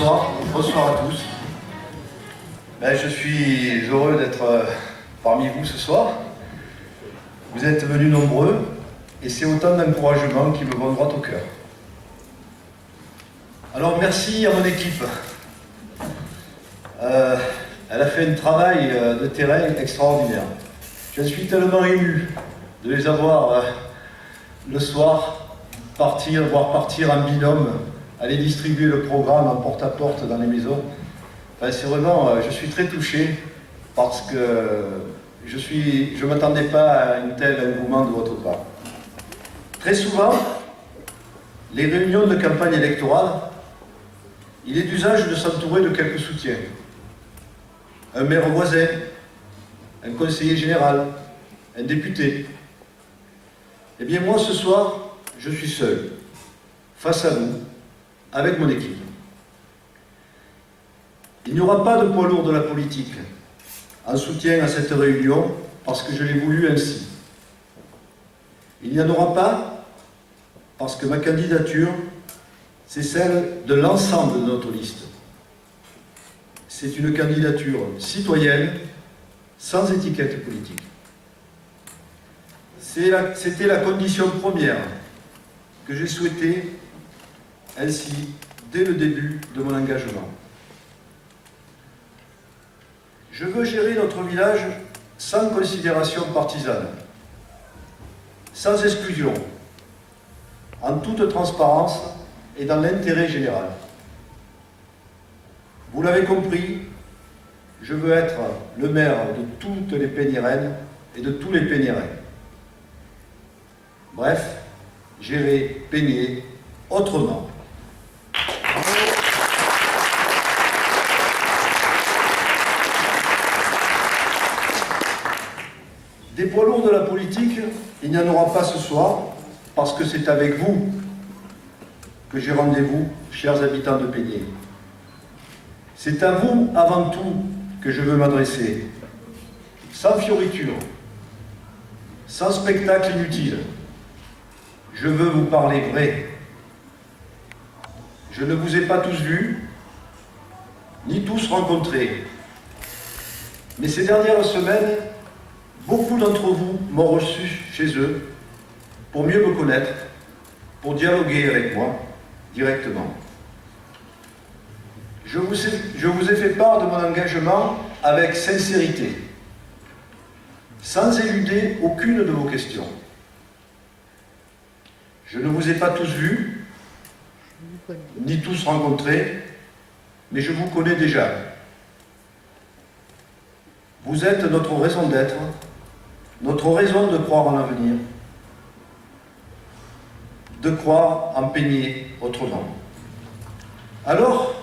bonsoir à tous. Je suis heureux d'être parmi vous ce soir. Vous êtes venus nombreux et c'est autant d'encouragement qui me vont droit au cœur. Alors merci à mon équipe. Elle a fait un travail de terrain extraordinaire. Je suis tellement ému de les avoir le soir voir partir en binôme, aller distribuer le programme en porte-à-porte dans les maisons. C'est vraiment, je suis très touché parce que je ne m'attendais pas à un tel engouement de votre part. Très souvent, les réunions de campagne électorale, il est d'usage de s'entourer de quelques soutiens. Un maire voisin, un conseiller général, un député. Eh bien moi ce soir, je suis seul, face à vous, avec mon équipe. Il n'y aura pas de poids lourd de la politique en soutien à cette réunion parce que je l'ai voulu ainsi. Il n'y en aura pas parce que ma candidature, c'est celle de l'ensemble de notre liste. C'est une candidature citoyenne, sans étiquette politique. C'était la condition première que j'ai souhaité, ainsi, dès le début de mon engagement. Je veux gérer notre village sans considération partisane, sans exclusion, en toute transparence et dans l'intérêt général. Vous l'avez compris, je veux être le maire de toutes les Pénirennes et de tous les Pénirins. Bref, gérer Pénier autrement. Des poids lourds de la politique, il n'y en aura pas ce soir, parce que c'est avec vous que j'ai rendez-vous, chers habitants de Pénier. C'est à vous, avant tout, que je veux m'adresser, sans fioriture, sans spectacle inutile. Je veux vous parler vrai. Je ne vous ai pas tous vus, ni tous rencontrés. Mais ces dernières semaines, beaucoup d'entre vous m'ont reçu chez eux pour mieux me connaître, pour dialoguer avec moi directement. Je vous ai fait part de mon engagement avec sincérité, sans éluder aucune de vos questions. Je ne vous ai pas tous vus, ni tous rencontrés, mais je vous connais déjà. Vous êtes notre raison d'être, notre raison de croire en l'avenir, de croire en Pénier autrement. Alors,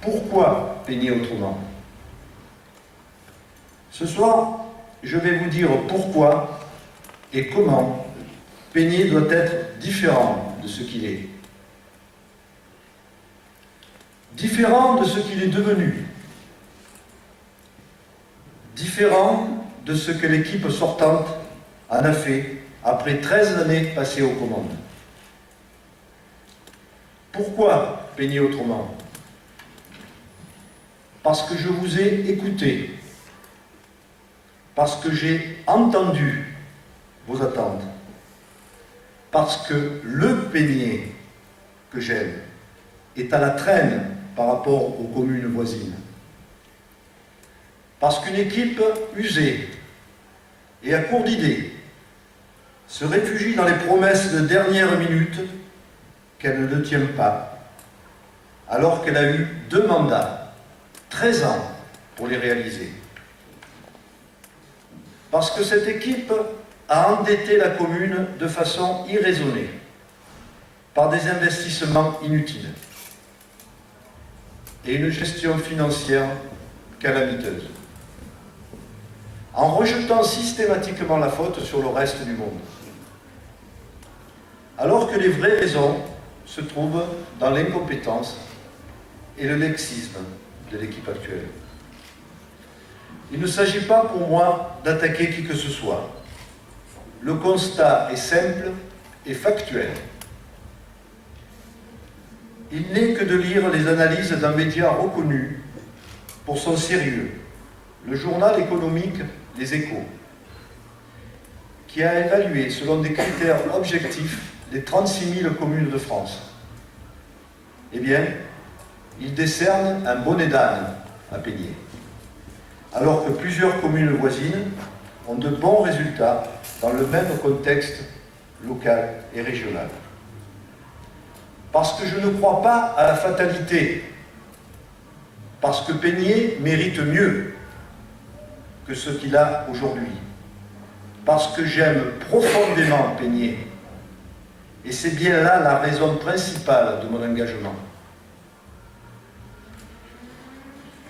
pourquoi Pénier autrement? Ce soir, je vais vous dire pourquoi et comment Pénier doit être différent de ce qu'il est. Différent de ce qu'il est devenu. Différent de ce que l'équipe sortante en a fait après 13 années passées aux commandes. Pourquoi Pénier autrement? Parce que je vous ai écouté, parce que j'ai entendu vos attentes, parce que le Pénier que j'aime est à la traîne par rapport aux communes voisines. Parce qu'une équipe usée et à court d'idées se réfugie dans les promesses de dernière minute qu'elle ne tient pas, alors qu'elle a eu 2 mandats, 13 ans pour les réaliser. Parce que cette équipe a endetté la commune de façon irraisonnée, par des investissements inutiles et une gestion financière calamiteuse, en rejetant systématiquement la faute sur le reste du monde. Alors que les vraies raisons se trouvent dans l'incompétence et le laxisme de l'équipe actuelle. Il ne s'agit pas pour moi d'attaquer qui que ce soit. Le constat est simple et factuel. il n'est que de lire les analyses d'un média reconnu pour son sérieux, le journal économique Les Échos, qui a évalué selon des critères objectifs les 36 000 communes de France. Eh bien, il décerne un bonnet d'âne à Peigné, alors que plusieurs communes voisines ont de bons résultats dans le même contexte local et régional. Parce que je ne crois pas à la fatalité, parce que Peigné mérite mieux que ce qu'il a aujourd'hui, parce que j'aime profondément Peigné, et c'est bien là la raison principale de mon engagement.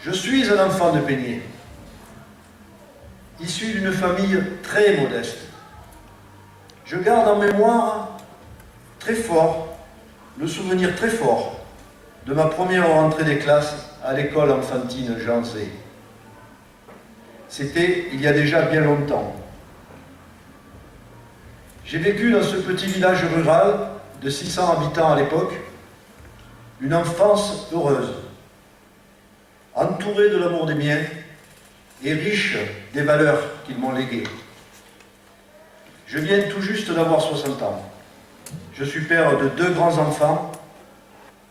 Je suis un enfant de Peigné, issu d'une famille très modeste. Je garde en mémoire très fort, le souvenir très fort de ma première rentrée des classes à l'école enfantine Jean Zay. C'était il y a déjà bien longtemps. J'ai vécu dans ce petit village rural de 600 habitants à l'époque une enfance heureuse, entourée de l'amour des miens et riche des valeurs qu'ils m'ont léguées. Je viens tout juste d'avoir 60 ans. Je suis père de 2 grands-enfants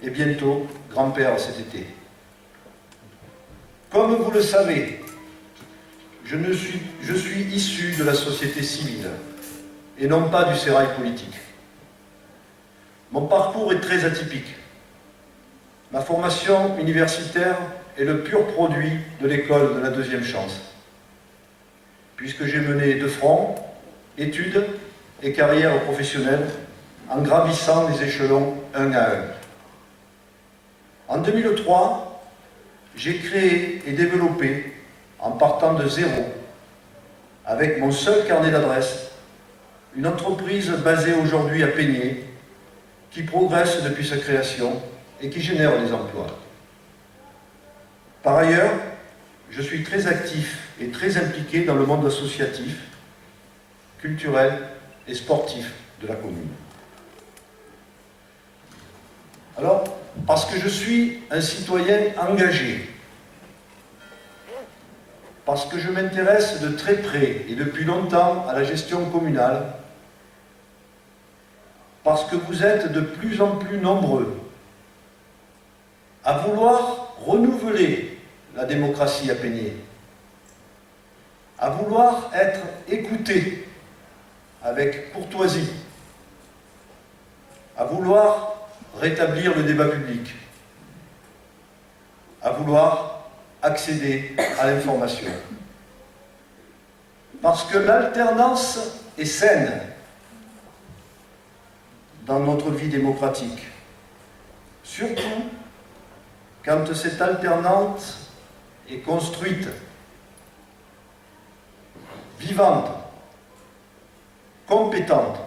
et bientôt grand-père cet été. Comme vous le savez, je suis issu de la société civile et non pas du sérail politique. Mon parcours est très atypique. Ma formation universitaire est le pur produit de l'école de la deuxième chance, puisque j'ai mené de front études et carrière professionnelle en gravissant les échelons un à un. En 2003, j'ai créé et développé, en partant de zéro, avec mon seul carnet d'adresses, une entreprise basée aujourd'hui à Peigné, qui progresse depuis sa création et qui génère des emplois. Par ailleurs, je suis très actif et très impliqué dans le monde associatif, culturel et sportif de la commune. Alors, parce que je suis un citoyen engagé, parce que je m'intéresse de très près et depuis longtemps à la gestion communale, parce que vous êtes de plus en plus nombreux à vouloir renouveler la démocratie à Peigné, à vouloir être écoutés avec courtoisie, à vouloir rétablir le débat public, à vouloir accéder à l'information. Parce que l'alternance est saine dans notre vie démocratique, surtout quand cette alternance est construite, vivante, compétente,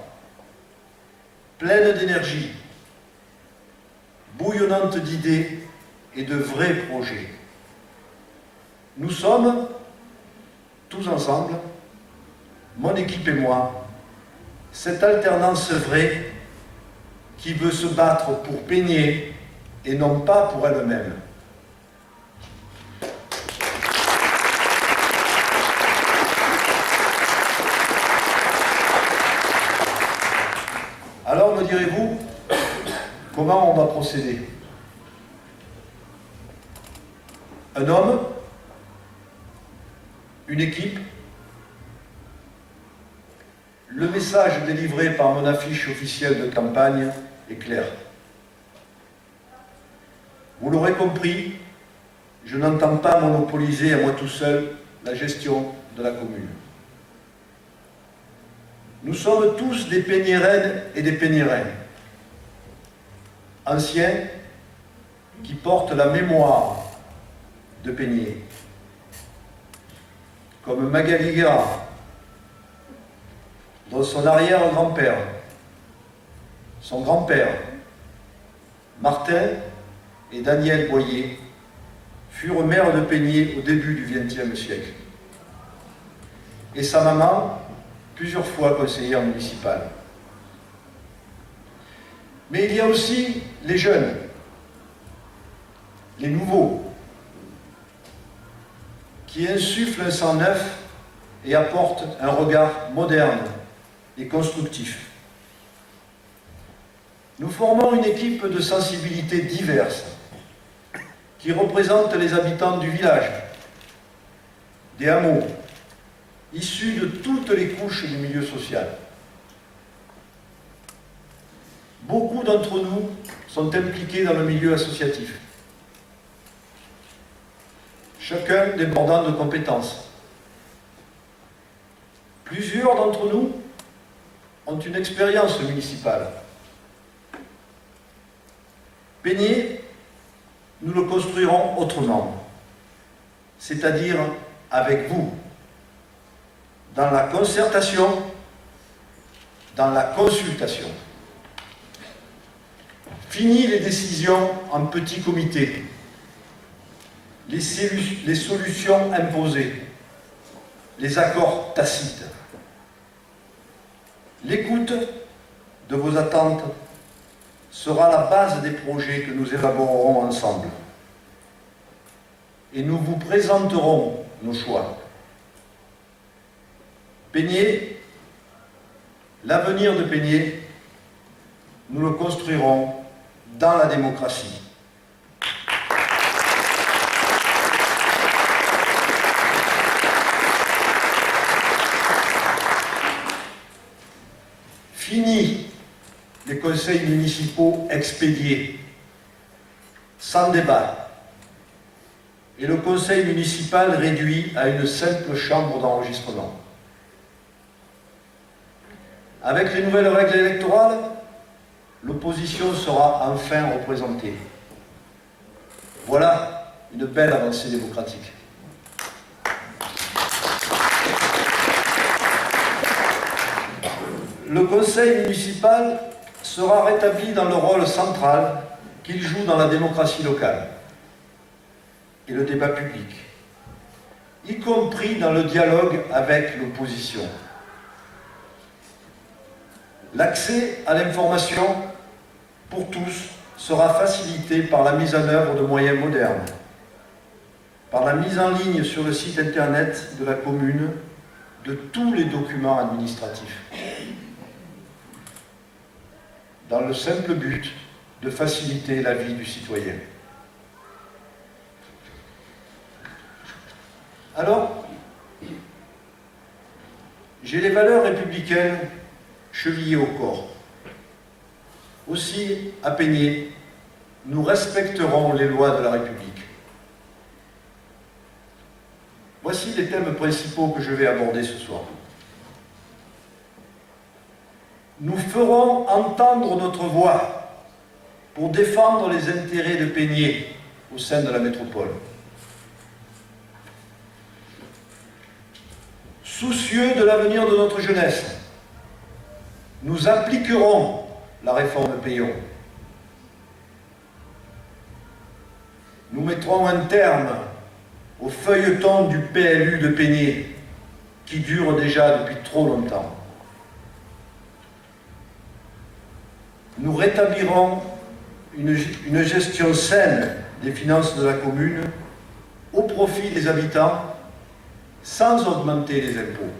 pleine d'énergie, bouillonnante d'idées et de vrais projets. Nous sommes, tous ensemble, mon équipe et moi, cette alternance vraie qui veut se battre pour Peigné et non pas pour elle-même. Alors me direz-vous, comment on va procéder? Un homme, une équipe, le message délivré par mon affiche officielle de campagne est clair. Vous l'aurez compris, je n'entends pas monopoliser à moi tout seul la gestion de la commune. Nous sommes tous des Peignérennes et des Peignérains, anciens qui portent la mémoire de Peigné, comme Magali Guérard, dont son arrière-grand-père, son grand-père, Martin et Daniel Boyer, furent maires de Peigné au début du XXe siècle. Et sa maman, plusieurs fois conseillère municipale. Mais il y a aussi les jeunes, les nouveaux, qui insufflent un sang neuf et apportent un regard moderne et constructif. Nous formons une équipe de sensibilités diverses qui représente les habitants du village, des hameaux, issus de toutes les couches du milieu social. Beaucoup d'entre nous sont impliqués dans le milieu associatif, chacun débordant de compétences. Plusieurs d'entre nous ont une expérience municipale. Peigné, nous le construirons autrement, c'est-à-dire avec vous, dans la concertation, dans la consultation. Fini les décisions en petits comités, les solutions imposées, les accords tacites. L'écoute de vos attentes sera la base des projets que nous élaborerons ensemble. Et nous vous présenterons nos choix. Peigné, l'avenir de Peigné, nous le construirons dans la démocratie. Fini les conseils municipaux expédiés, sans débat, et le conseil municipal réduit à une simple chambre d'enregistrement. Avec les nouvelles règles électorales, l'opposition sera enfin représentée. Voilà une belle avancée démocratique. Le conseil municipal sera rétabli dans le rôle central qu'il joue dans la démocratie locale et le débat public, y compris dans le dialogue avec l'opposition. L'accès à l'information pour tous sera facilité par la mise en œuvre de moyens modernes, par la mise en ligne sur le site internet de la commune de tous les documents administratifs, dans le simple but de faciliter la vie du citoyen. Alors, j'ai les valeurs républicaines chevillées au corps. Aussi, à Peigné, nous respecterons les lois de la République. Voici les thèmes principaux que je vais aborder ce soir. Nous ferons entendre notre voix pour défendre les intérêts de Peigné au sein de la métropole. Soucieux de l'avenir de notre jeunesse, nous appliquerons la réforme Peillon. Nous mettrons un terme au feuilleton du PLU de Peigné, qui dure déjà depuis trop longtemps. Nous rétablirons une gestion saine des finances de la commune au profit des habitants sans augmenter les impôts.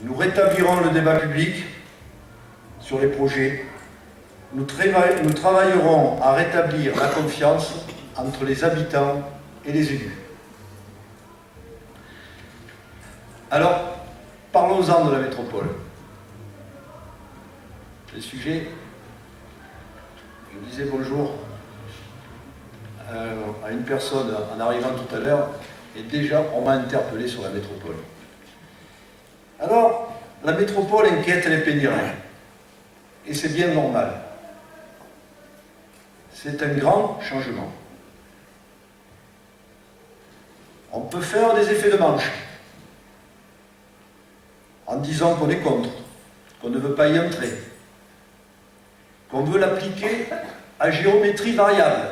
Nous rétablirons le débat public sur les projets. Nous travaillerons à rétablir la confiance entre les habitants et les élus. Alors, parlons-en de la métropole. Le sujet, je disais bonjour à une personne en arrivant tout à l'heure, et déjà on m'a interpellé sur la métropole. Alors, la métropole inquiète les Pégnérins, et c'est bien normal. C'est un grand changement. On peut faire des effets de manche en disant qu'on est contre, qu'on ne veut pas y entrer, qu'on veut l'appliquer à géométrie variable.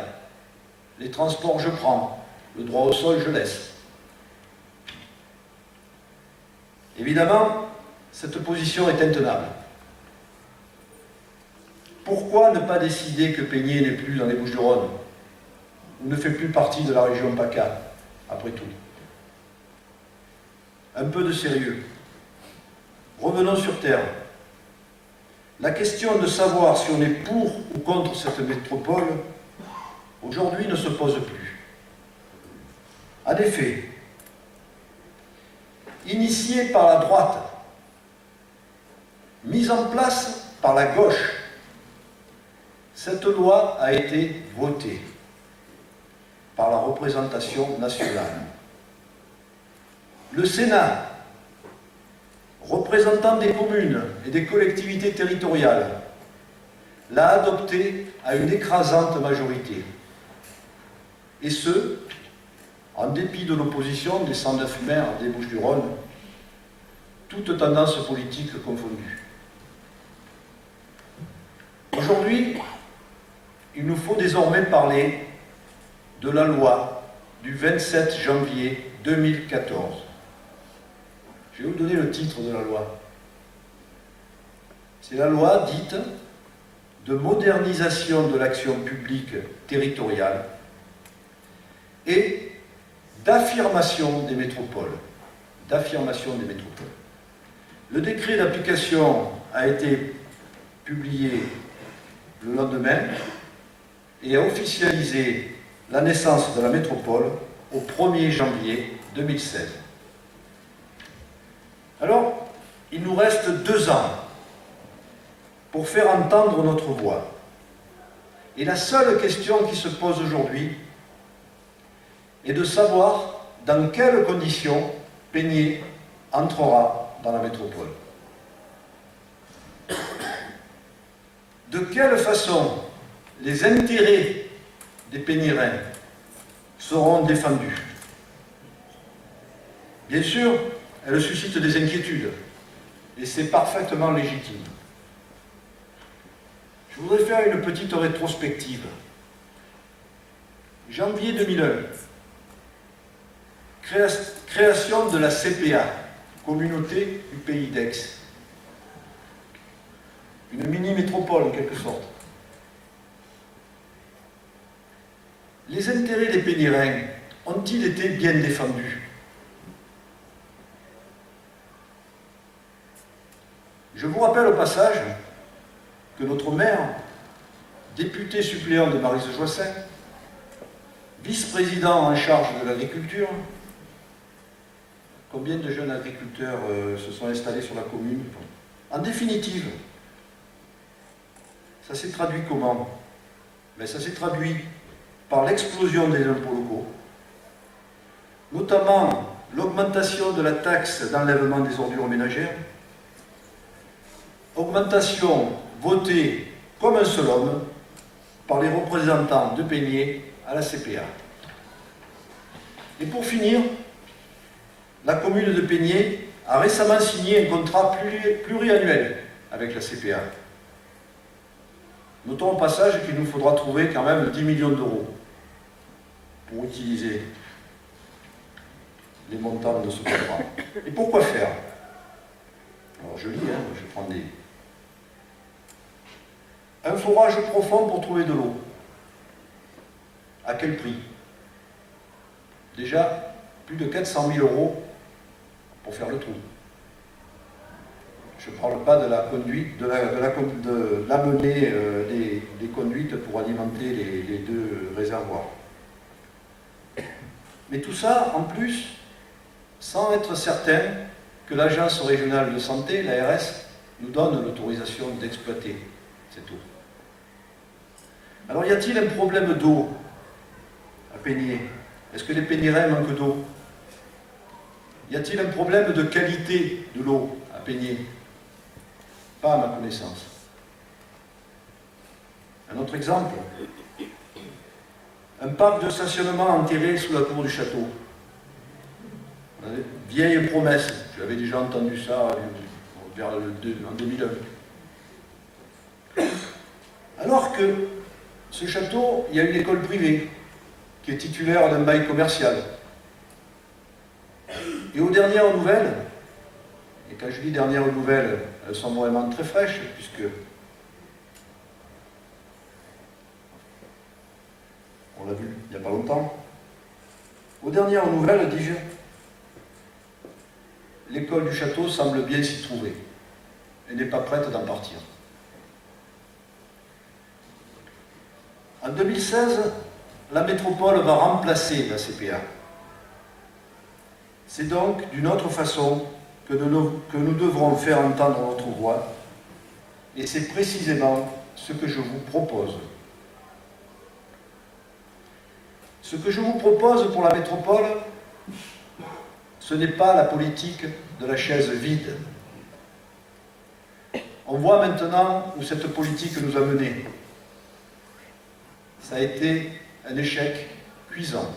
Les transports, je prends. Le droit au sol, je laisse. Évidemment, cette position est intenable. Pourquoi ne pas décider que Peigné n'est plus dans les Bouches-du-Rhône, ou ne fait plus partie de la région PACA, après tout? Un peu de sérieux. Revenons sur terre. La question de savoir si on est pour ou contre cette métropole, aujourd'hui, ne se pose plus. En effet, initiée par la droite, mise en place par la gauche, cette loi a été votée par la représentation nationale. Le Sénat, représentant des communes et des collectivités territoriales, l'a adoptée à une écrasante majorité. Et ce, en dépit de l'opposition des 109 maires des Bouches-du-Rhône, toutes tendances politiques confondues. Aujourd'hui, il nous faut désormais parler de la loi du 27 janvier 2014. Je vais vous donner le titre de la loi. C'est la loi dite de modernisation de l'action publique territoriale et d'affirmation des métropoles. Le décret d'application a été publié le lendemain et a officialisé la naissance de la métropole au 1er janvier 2016. Alors, il nous reste 2 ans pour faire entendre notre voix. Et la seule question qui se pose aujourd'hui est de savoir dans quelles conditions Peigné entrera dans la métropole. De quelle façon les intérêts des Peignérains seront défendus? Bien sûr, elle suscite des inquiétudes, et c'est parfaitement légitime. Je voudrais faire une petite rétrospective. Janvier 2001, création de la CPA, Communauté du Pays d'Aix. Une mini-métropole en quelque sorte. Les intérêts des Peignérains ont-ils été bien défendus? Je vous rappelle au passage que notre maire, député suppléant de Maryse-Joissains, vice-président en charge de l'agriculture, combien de jeunes agriculteurs se sont installés sur la commune? En définitive, ça s'est traduit comment? Ça s'est traduit par l'explosion des impôts locaux, notamment l'augmentation de la taxe d'enlèvement des ordures ménagères, augmentation votée comme un seul homme par les représentants de Peigné à la CPA. Et pour finir, la commune de Peigné a récemment signé un contrat pluriannuel avec la CPA. Notons au passage qu'il nous faudra trouver quand même 10 millions d'euros pour utiliser les montants de ce contrat. Et pourquoi faire? Alors je lis, je prends des... Un forage profond pour trouver de l'eau. À quel prix? Déjà, plus de 400 000 euros pour faire le trou. Je ne parle pas de la conduite, de l'amener des conduites pour alimenter les 2 réservoirs. Mais tout ça, en plus, sans être certain que l'Agence régionale de santé, l'ARS, nous donne l'autorisation d'exploiter cette eau. Alors y a-t-il un problème d'eau à Peigné? Est-ce que les Peignérains manquent d'eau? Y a-t-il un problème de qualité de l'eau à Peigné? Pas à ma connaissance. Un autre exemple, un parc de stationnement enterré sous la cour du château. Vieille promesse, j'avais déjà entendu ça en 2001. Alors que ce château, il y a une école privée qui est titulaire d'un bail commercial. Et aux dernières nouvelles, et quand je dis dernières nouvelles, elles sont vraiment très fraîches, puisque on l'a vu il n'y a pas longtemps. Aux dernières nouvelles, dis-je, l'école du château semble bien s'y trouver et n'est pas prête d'en partir. En 2016, la métropole va remplacer la CPA. C'est donc d'une autre façon que nous devrons faire entendre notre voix, et c'est précisément ce que je vous propose. Ce que je vous propose pour la métropole, ce n'est pas la politique de la chaise vide. On voit maintenant où cette politique nous a menés. Ça a été un échec cuisant.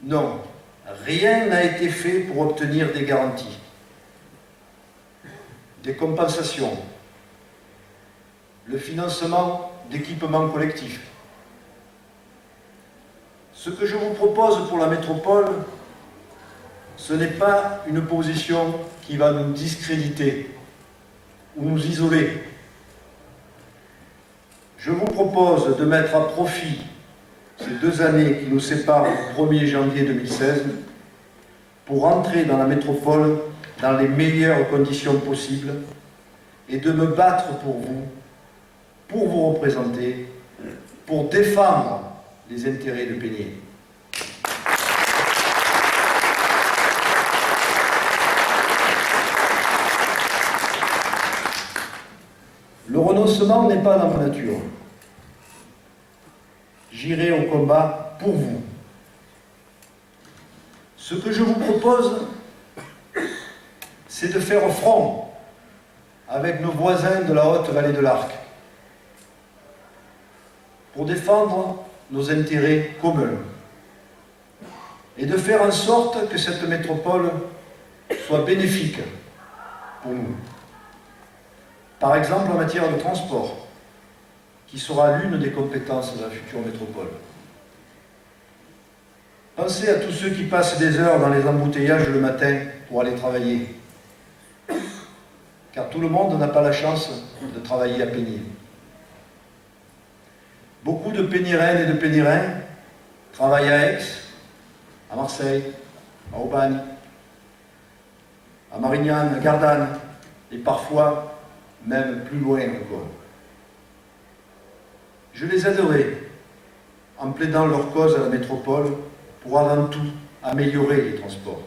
Non, rien n'a été fait pour obtenir des garanties, des compensations, le financement d'équipements collectifs. Ce que je vous propose pour la métropole, ce n'est pas une position qui va nous discréditer ou nous isoler. Je vous propose de mettre à profit ces 2 années qui nous séparent du 1er janvier 2016 pour entrer dans la métropole dans les meilleures conditions possibles et de me battre pour vous représenter, pour défendre les intérêts de Peigné. Le renoncement n'est pas dans ma nature. J'irai au combat pour vous. Ce que je vous propose, c'est de faire front avec nos voisins de la Haute-Vallée de l'Arc pour défendre nos intérêts communs et de faire en sorte que cette métropole soit bénéfique pour nous. Par exemple, en matière de transport, qui sera l'une des compétences de la future métropole. Pensez à tous ceux qui passent des heures dans les embouteillages le matin pour aller travailler, car tout le monde n'a pas la chance de travailler à Peigné. Beaucoup de Peignéraines et de Peignérains travaillent à Aix, à Marseille, à Aubagne, à Marignane, à Gardanne, et parfois même plus loin encore. Je les aiderai en plaidant leur cause à la métropole pour avant tout améliorer les transports.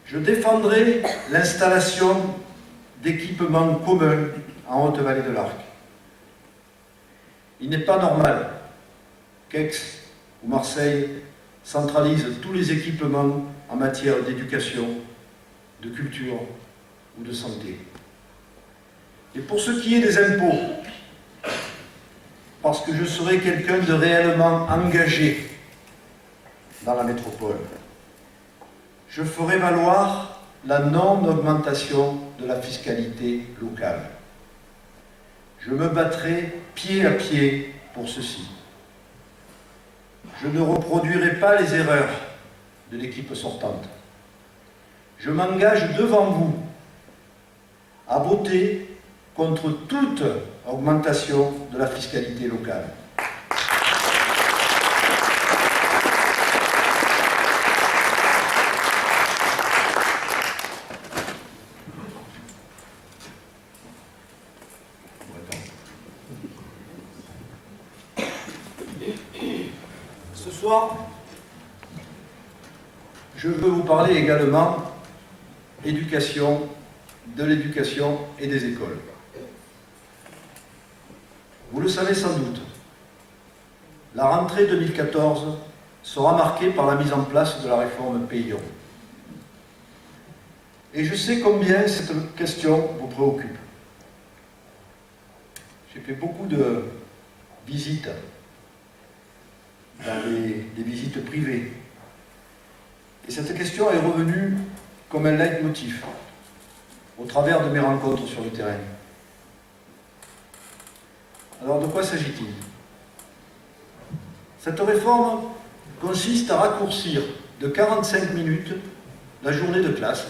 Je défendrai l'installation d'équipements communs en Haute-Vallée de l'Arc. Il n'est pas normal qu'Aix ou Marseille centralisent tous les équipements en matière d'éducation, de culture ou de santé. Et pour ce qui est des impôts, parce que je serai quelqu'un de réellement engagé dans la métropole, je ferai valoir la non-augmentation de la fiscalité locale. Je me battrai pied à pied pour ceci. Je ne reproduirai pas les erreurs de l'équipe sortante. Je m'engage devant vous à voter contre toute augmentation de la fiscalité locale. Ce soir, je veux vous parler également éducation, de l'éducation et des écoles. Vous le savez sans doute, la rentrée 2014 sera marquée par la mise en place de la réforme Peillon. Et je sais combien cette question vous préoccupe. J'ai fait beaucoup de visites, dans des visites privées. Et cette question est revenue comme un leitmotiv au travers de mes rencontres sur le terrain. Alors de quoi s'agit-il? Cette réforme consiste à raccourcir de 45 minutes la journée de classe,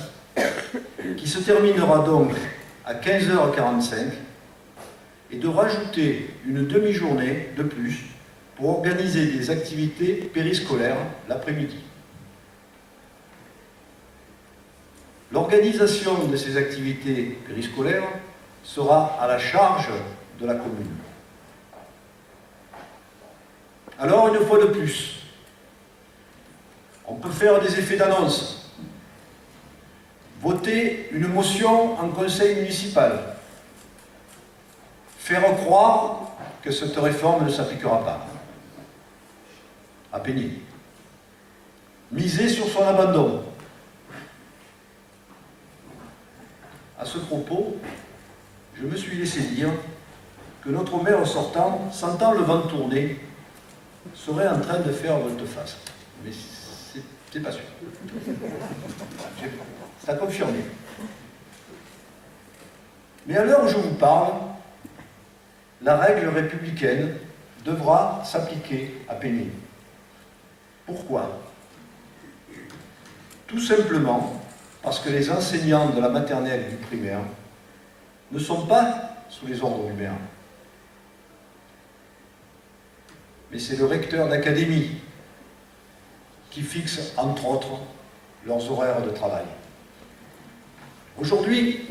qui se terminera donc à 15h45, et de rajouter une demi-journée de plus pour organiser des activités périscolaires l'après-midi. L'organisation de ces activités périscolaires sera à la charge de la commune. Alors, une fois de plus, on peut faire des effets d'annonce, voter une motion en conseil municipal, faire croire que cette réforme ne s'appliquera pas à Peigny, miser sur son abandon. À ce propos, je me suis laissé dire que notre maire sortant, sentant le vent tourner, serait en train de faire volte-face. Mais c'est pas sûr. C'est à confirmer. Mais à l'heure où je vous parle, la règle républicaine devra s'appliquer à Peigny. Pourquoi? Tout simplement parce que les enseignants de la maternelle et du primaire ne sont pas sous les ordres du maire. Mais c'est le recteur d'académie qui fixe, entre autres, leurs horaires de travail. Aujourd'hui,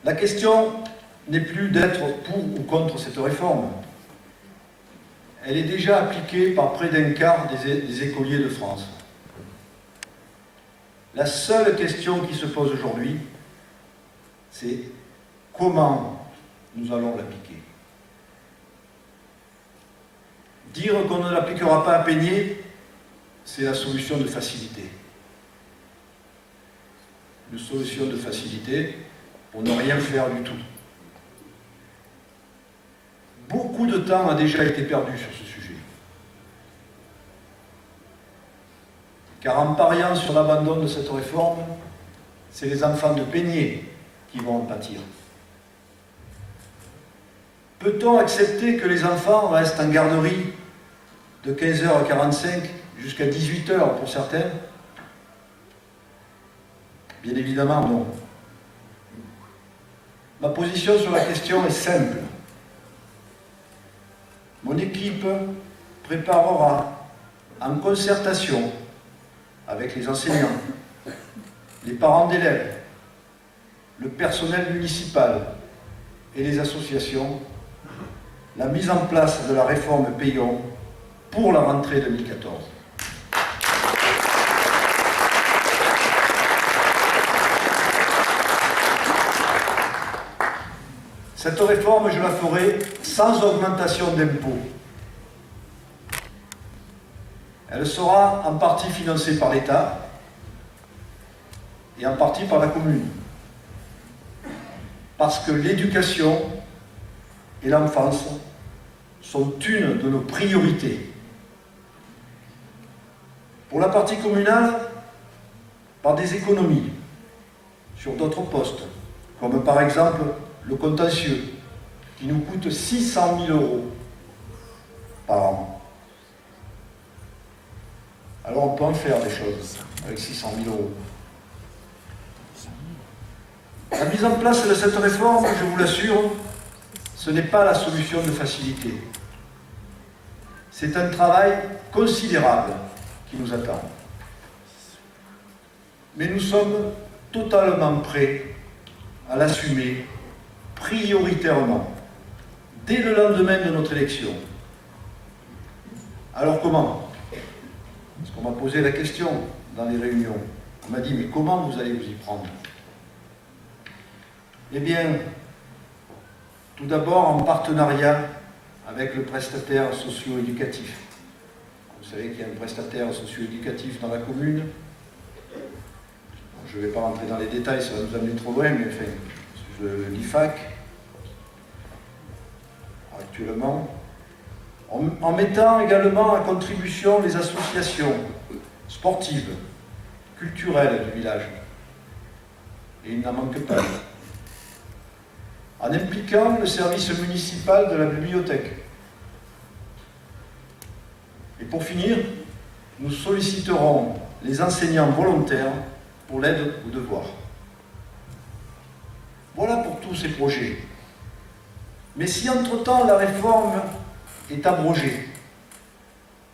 la question n'est plus d'être pour ou contre cette réforme. Elle est déjà appliquée par près d'un quart des écoliers de France. La seule question qui se pose aujourd'hui, c'est comment nous allons l'appliquer. Dire qu'on ne l'appliquera pas à Peigny, c'est la solution de facilité. Une solution de facilité pour ne rien faire du tout. Beaucoup de temps a déjà été perdu sur ce sujet. Car en pariant sur l'abandon de cette réforme, c'est les enfants de Peigny qui vont en pâtir. Peut-on accepter que les enfants restent en garderie de 15h45 jusqu'à 18h pour certains? Bien évidemment non. Ma position sur la question est simple. Mon équipe préparera en concertation avec les enseignants, les parents d'élèves, le personnel municipal et les associations la mise en place de la réforme Peillon pour la rentrée 2014. Cette réforme, je la ferai sans augmentation d'impôts. Elle sera en partie financée par l'État et en partie par la commune. Parce que l'éducation et l'enfance sont une de nos priorités. Pour la partie communale, par des économies sur d'autres postes, comme par exemple le contentieux, qui nous coûte 600 000 € par an. Alors on peut en faire des choses avec 600 000 €. La mise en place de cette réforme, je vous l'assure, ce n'est pas la solution de facilité. C'est un travail considérable qui nous attend. Mais nous sommes totalement prêts à l'assumer prioritairement, dès le lendemain de notre élection. Alors comment? Parce qu'on m'a posé la question dans les réunions. On m'a dit, mais comment vous allez vous y prendre? Eh bien, tout d'abord en partenariat avec le prestataire socio-éducatif. Vous savez qu'il y a un prestataire socio-éducatif dans la commune. Je ne vais pas rentrer dans les détails, ça va nous amener trop loin, mais enfin, l'IFAC, actuellement, en mettant également à contribution les associations sportives, culturelles du village. Et il n'en manque pas. En impliquant le service municipal de la bibliothèque. Et pour finir, nous solliciterons les enseignants volontaires pour l'aide aux devoirs. Voilà pour tous ces projets. Mais si entre-temps la réforme est abrogée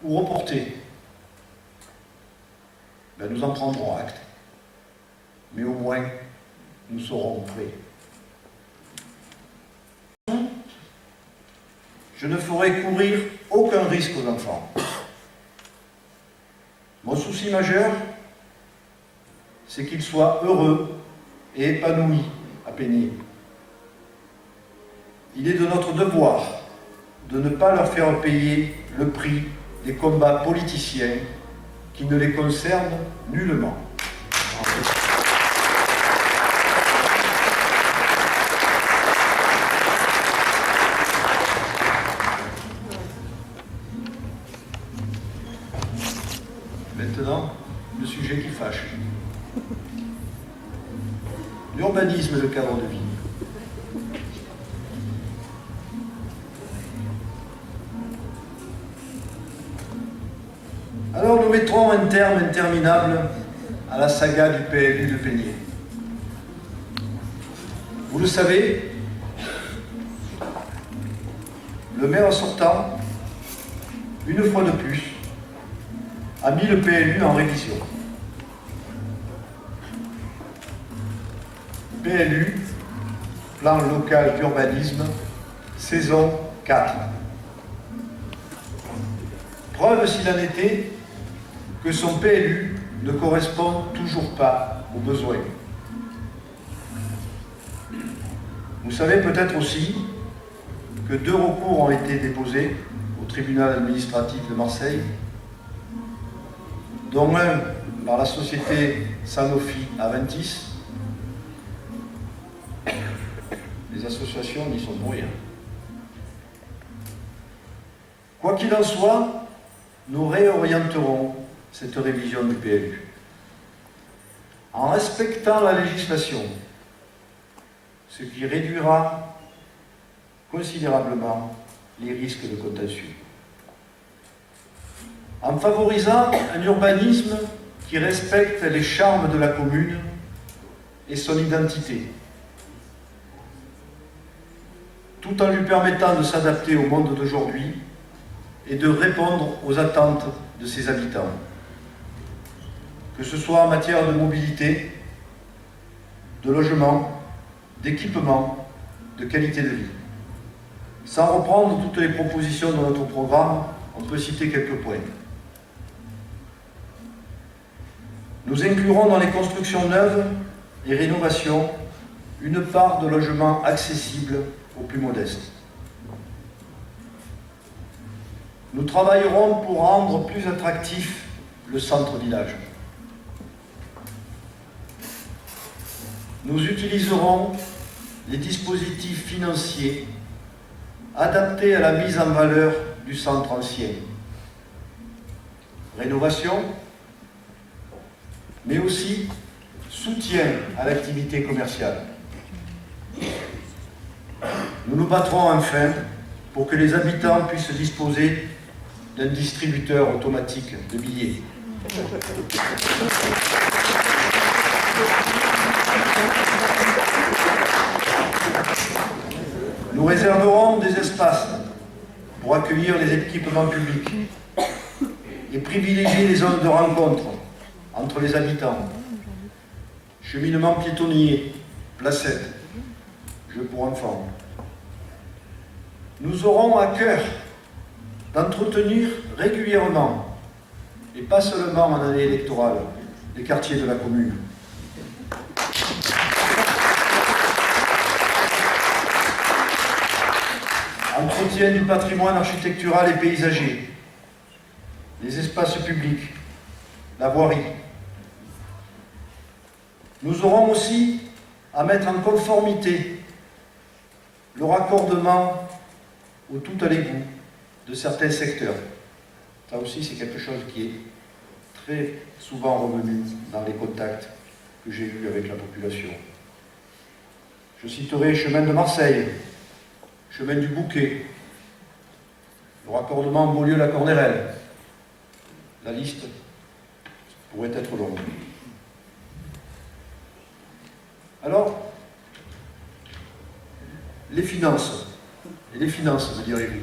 ou reportée, ben nous en prendrons acte. Mais au moins, nous serons prêts. Je ne ferai courir aucun risque aux enfants. Mon souci majeur, c'est qu'ils soient heureux et épanouis à Peigné. Il est de notre devoir de ne pas leur faire payer le prix des combats politiciens qui ne les concernent nullement. Maintenant, le sujet qui fâche. L'urbanisme et le cadre de vie. Alors nous mettrons un terme interminable à la saga du PLU de Peigné. Vous le savez, le maire sortant, une fois de plus, a mis le PLU en révision. PLU, plan local d'urbanisme, saison 4. Preuve s'il en était que son PLU ne correspond toujours pas aux besoins. Vous savez peut-être aussi que 2 recours ont été déposés au tribunal administratif de Marseille, dont un par la société Sanofi Aventis. Les associations n'y sont pour rien. Quoi qu'il en soit, nous réorienterons cette révision du PLU en respectant la législation, ce qui réduira considérablement les risques de contentieux, en favorisant un urbanisme qui respecte les charmes de la commune et son identité, tout en lui permettant de s'adapter au monde d'aujourd'hui et de répondre aux attentes de ses habitants, que ce soit en matière de mobilité, de logement, d'équipement, de qualité de vie. Sans reprendre toutes les propositions de notre programme, on peut citer quelques points. Nous inclurons dans les constructions neuves et rénovations une part de logements accessibles aux plus modestes. Nous travaillerons pour rendre plus attractif le centre-village. Nous utiliserons les dispositifs financiers adaptés à la mise en valeur du centre ancien. Rénovation, mais aussi soutien à l'activité commerciale. Nous nous battrons enfin pour que les habitants puissent disposer d'un distributeur automatique de billets. Nous réserverons des espaces pour accueillir les équipements publics et privilégier les zones de rencontre entre les habitants. Cheminement piétonnier, placettes, jeux pour enfants. Nous aurons à cœur d'entretenir régulièrement, et pas seulement en année électorale, les quartiers de la commune. Entretien du patrimoine architectural et paysager, les espaces publics, la voirie. Nous aurons aussi à mettre en conformité le raccordement au tout à l'égout de certains secteurs. Ça aussi, c'est quelque chose qui est très souvent revenu dans les contacts que j'ai eus avec la population. Je citerai Chemin de Marseille, Chemin du Bouquet, le raccordement Beaulieu-la-Cornérelle. La liste pourrait être longue. Alors, les finances. et les finances, me direz-vous.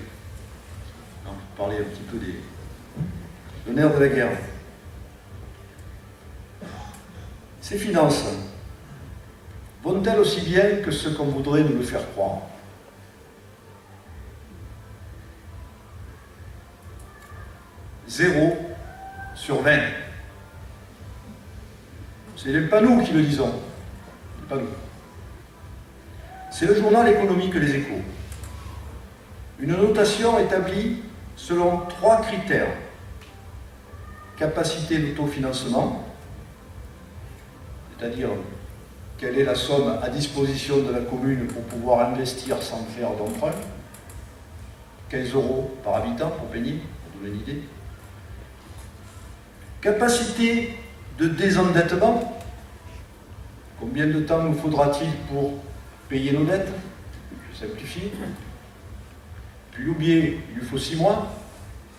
Pour parler un petit peu le nerf de la guerre. Ces finances vont-elles aussi bien que ce qu'on voudrait nous le faire croire? Zéro sur 20. C'est pas nous qui le disons. C'est pas nous. C'est le journal économique Les Échos. Une notation établie selon 3 critères. Capacité d'autofinancement, c'est-à-dire quelle est la somme à disposition de la commune pour pouvoir investir sans faire d'emprunt. 15 € par habitant pour payer, pour donner une idée. Capacité de désendettement. Combien de temps nous faudra-t-il pour payer nos dettes? Je simplifie. Puis l'oublier, il lui faut 6 mois.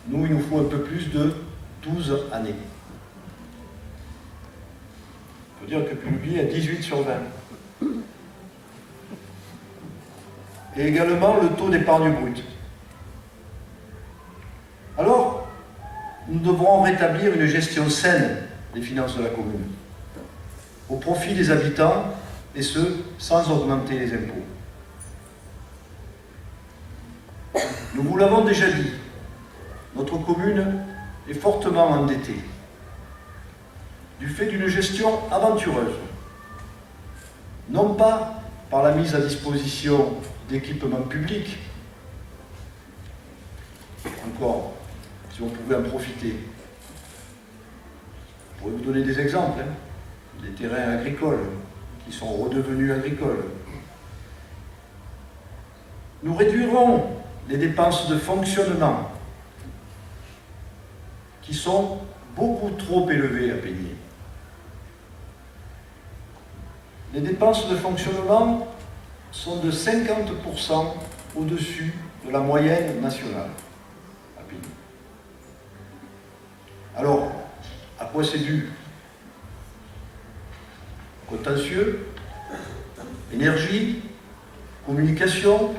Nous, il nous faut un peu plus de 12 années. On peut dire que Pulubi a 18 sur 20. Et également le taux d'épargne brute. Alors, nous devrons rétablir une gestion saine des finances de la commune, au profit des habitants, et ce, sans augmenter les impôts. Nous vous l'avons déjà dit, notre commune est fortement endettée, du fait d'une gestion aventureuse, non pas par la mise à disposition d'équipements publics, encore, si on pouvait en profiter. Je pourrais vous donner des exemples, des terrains agricoles qui sont redevenus agricoles. Nous réduirons les dépenses de fonctionnement qui sont beaucoup trop élevées à payer. Les dépenses de fonctionnement sont de 50% au-dessus de la moyenne nationale à payer. Alors, à quoi c'est dû? Contentieux, énergie, communication.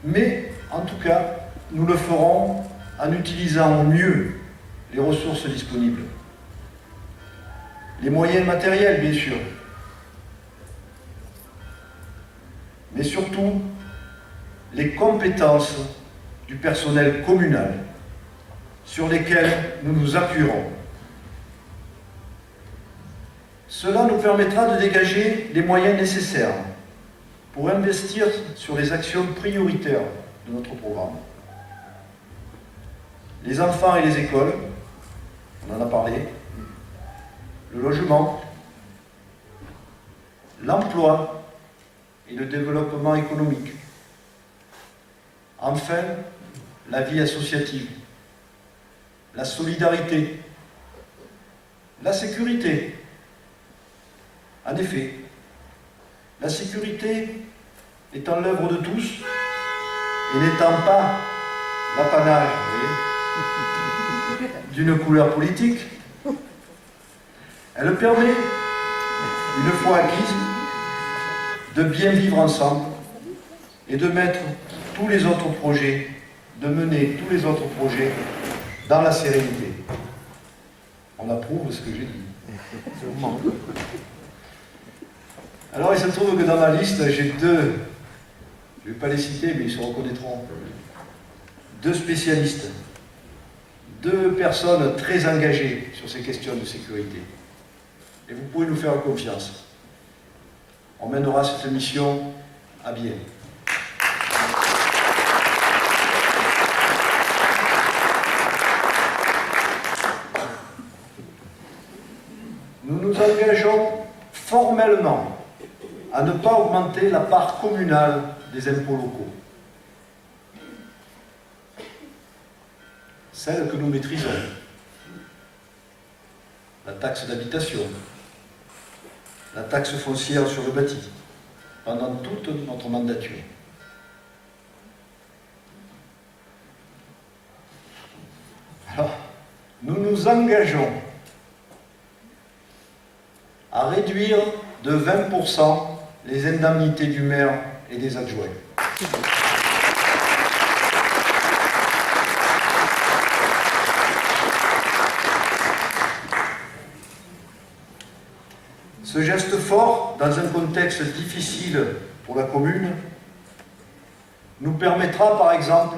Mais, en tout cas, nous le ferons en utilisant au mieux les ressources disponibles. Les moyens matériels, bien sûr. Mais surtout, les compétences du personnel communal sur lesquelles nous nous appuierons. Cela nous permettra de dégager les moyens nécessaires pour investir sur les actions prioritaires de notre programme. Les enfants et les écoles, on en a parlé, le logement, l'emploi et le développement économique. Enfin, la vie associative, la solidarité, la sécurité. En effet, la sécurité étant l'œuvre de tous et n'étant pas l'apanage d'une couleur politique, elle permet, une fois acquise, de bien vivre ensemble et de mettre tous les autres projets, de mener tous les autres projets dans la sérénité. On approuve ce que j'ai dit. Alors il se trouve que dans ma liste, j'ai deux, je ne vais pas les citer, mais ils se reconnaîtront, deux spécialistes, deux personnes très engagées sur ces questions de sécurité. Et vous pouvez nous faire confiance. On mènera cette mission à bien. Nous nous engageons formellement à ne pas augmenter la part communale des impôts locaux. Celle que nous maîtrisons. La taxe d'habitation, la taxe foncière sur le bâti, pendant toute notre mandature. Alors, nous nous engageons à réduire de 20% les indemnités du maire et des adjoints. Ce geste fort, dans un contexte difficile pour la commune, nous permettra par exemple,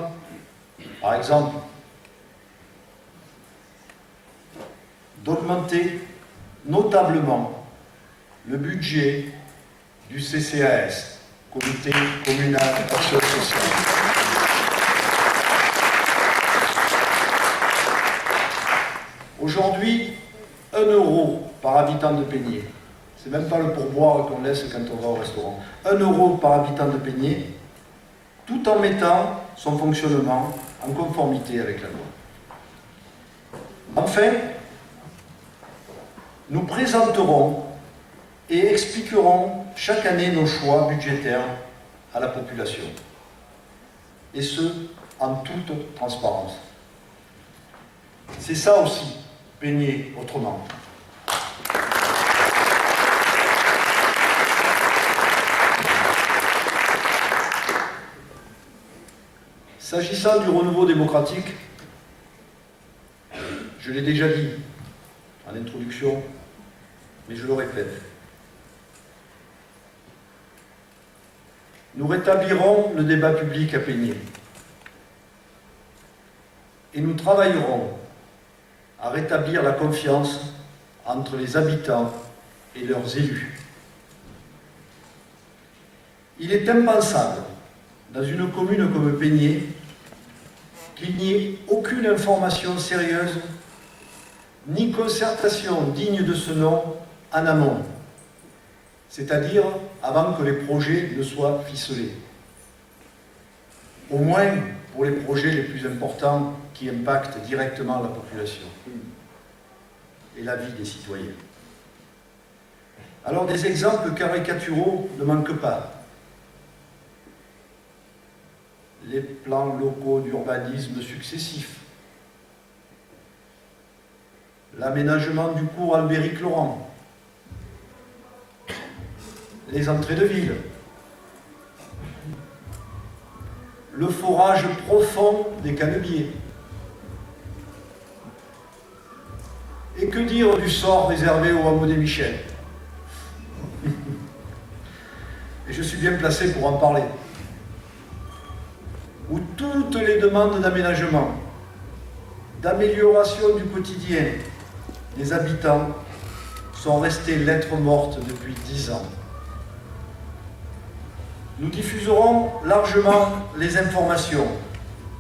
d'augmenter notablement le budget du CCAS, Comité communal d'action sociale. Aujourd'hui, 1 € par habitant de Peigné. C'est même pas le pourboire qu'on laisse quand on va au restaurant. 1 € par habitant de Peigné, tout en mettant son fonctionnement en conformité avec la loi. Enfin, nous présenterons et expliquerons chaque année nos choix budgétaires à la population. Et ce, en toute transparence. C'est ça aussi, Peigné autrement. S'agissant du renouveau démocratique, je l'ai déjà dit en introduction, mais je le répète. Nous rétablirons le débat public à Peigné et nous travaillerons à rétablir la confiance entre les habitants et leurs élus. Il est impensable, dans une commune comme Peigné, qu'il n'y ait aucune information sérieuse ni concertation digne de ce nom en amont, c'est-à-dire avant que les projets ne soient ficelés. Au moins pour les projets les plus importants qui impactent directement la population et la vie des citoyens. Alors des exemples caricaturaux ne manquent pas. Les plans locaux d'urbanisme successifs, l'aménagement du cours Albéric-Laurent, les entrées de ville, le forage profond des Canebiers. Et que dire du sort réservé au hameau des Michel? Et je suis bien placé pour en parler. Où toutes les demandes d'aménagement, d'amélioration du quotidien des habitants sont restées lettres mortes depuis 10 ans. Nous diffuserons largement les informations,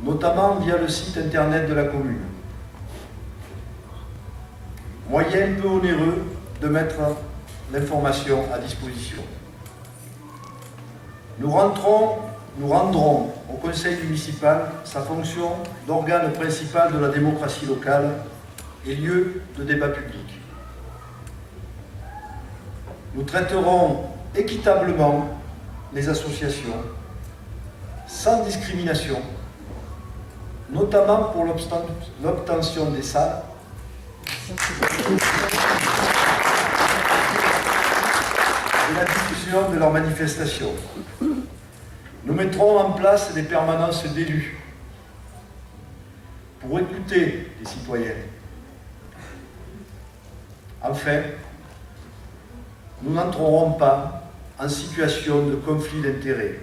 notamment via le site internet de la commune. Moyen peu onéreux de mettre l'information à disposition. Nous rendrons au conseil municipal sa fonction d'organe principal de la démocratie locale et lieu de débat public. Nous traiterons équitablement les associations, sans discrimination, notamment pour l'obtention des salles et la diffusion de leurs manifestations. Nous mettrons en place des permanences d'élus pour écouter les citoyens. Enfin, nous n'entrerons pas en situation de conflit d'intérêts,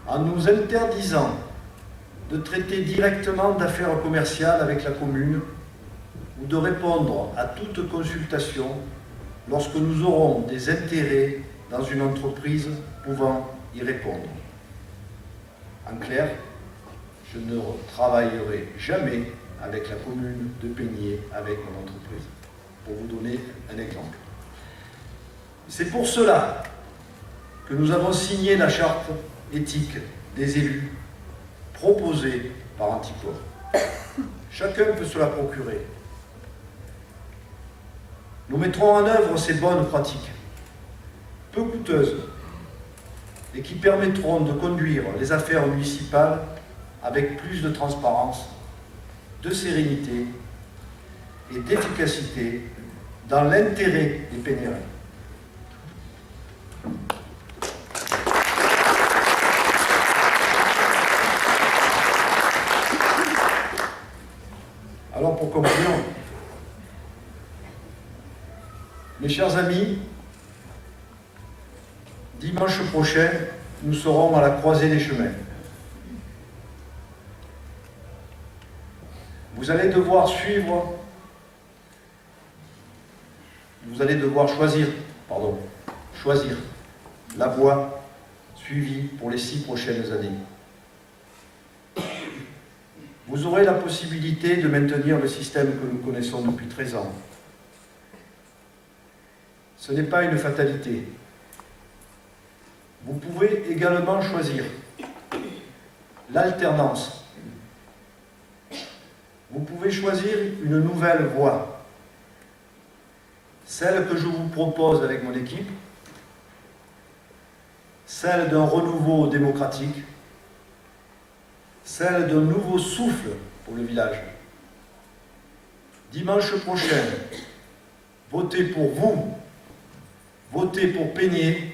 en nous interdisant de traiter directement d'affaires commerciales avec la commune ou de répondre à toute consultation lorsque nous aurons des intérêts dans une entreprise pouvant y répondre. En clair, je ne travaillerai jamais avec la commune de Peigné, avec mon entreprise, pour vous donner un exemple. C'est pour cela que nous avons signé la charte éthique des élus proposée par Anticor. Chacun peut se la procurer. Nous mettrons en œuvre ces bonnes pratiques, peu coûteuses, et qui permettront de conduire les affaires municipales avec plus de transparence, de sérénité et d'efficacité dans l'intérêt des Peignérains. Mes chers amis, dimanche prochain, nous serons à la croisée des chemins. Vous allez devoir choisir la voie suivie pour les 6 prochaines années. Vous aurez la possibilité de maintenir le système que nous connaissons depuis 13 ans. Ce n'est pas une fatalité. Vous pouvez également choisir l'alternance. Vous pouvez choisir une nouvelle voie, celle que je vous propose avec mon équipe, celle d'un renouveau démocratique, celle d'un nouveau souffle pour le village. Dimanche prochain, votez pour vous, votez pour Peigné,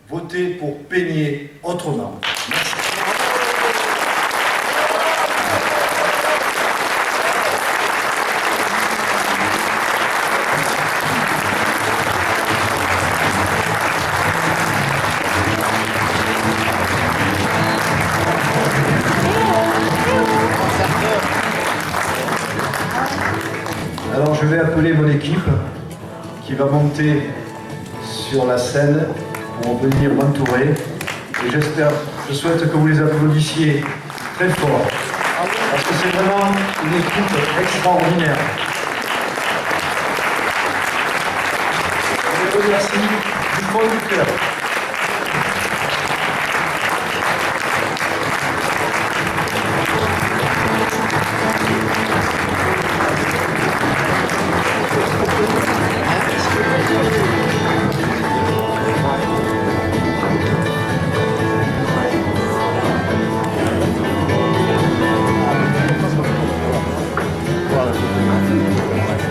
votez pour Peigné autrement. Merci. Alors je vais appeler mon équipe qui va monter sur la scène pour venir m'entourer. Et je souhaite que vous les applaudissiez très fort. Parce que c'est vraiment une équipe extraordinaire. Je les remercie du fond du cœur.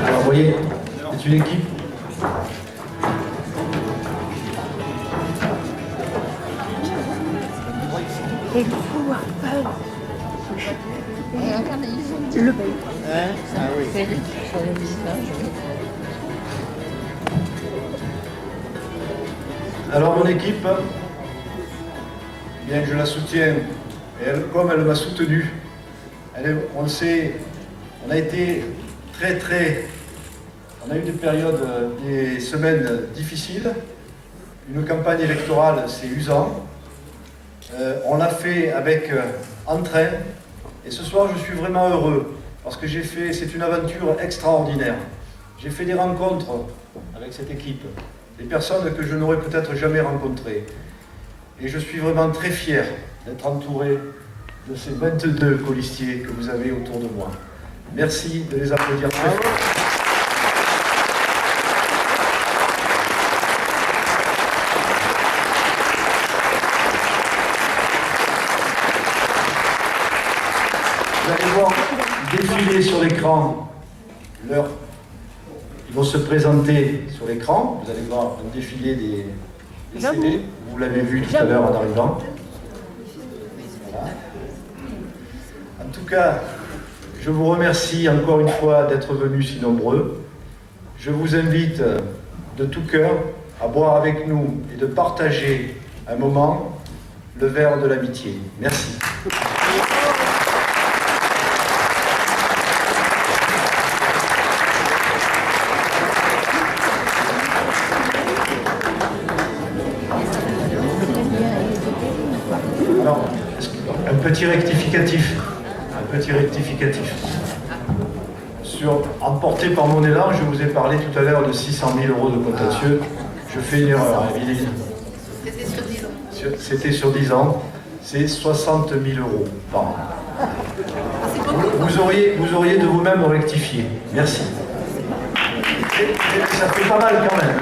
Alors, vous voyez, c'est une équipe. Et pouvoir le pays. Ah oui. Sur le visage. Alors mon équipe, bien que je la soutiens, et comme elle m'a soutenu, on a été on a eu des périodes, des semaines difficiles, une campagne électorale, c'est usant, on l'a fait avec entrain, et ce soir je suis vraiment heureux, parce que c'est une aventure extraordinaire. J'ai fait des rencontres avec cette équipe, des personnes que je n'aurais peut-être jamais rencontrées. Et je suis vraiment très fier d'être entouré de ces 22 colistiers que vous avez autour de moi. Merci de les applaudir très fort. Vous allez voir défiler sur l'écran ils vont se présenter sur l'écran. Vous allez voir un défilé des CD. Vous l'avez vu tout à l'heure en arrivant. Voilà. En tout cas, je vous remercie encore une fois d'être venus si nombreux. Je vous invite de tout cœur à boire avec nous et de partager un moment le verre de l'amitié. Merci. Alors, un petit rectificatif. Emporté par mon élan, je vous ai parlé tout à l'heure de 600 000 € de contentieux. Je fais une erreur, Émilie. C'était sur 10 ans. C'était sur 10 ans. C'est 60 000 € par an. Vous auriez de vous-même rectifié. Merci. Ça fait pas mal quand même.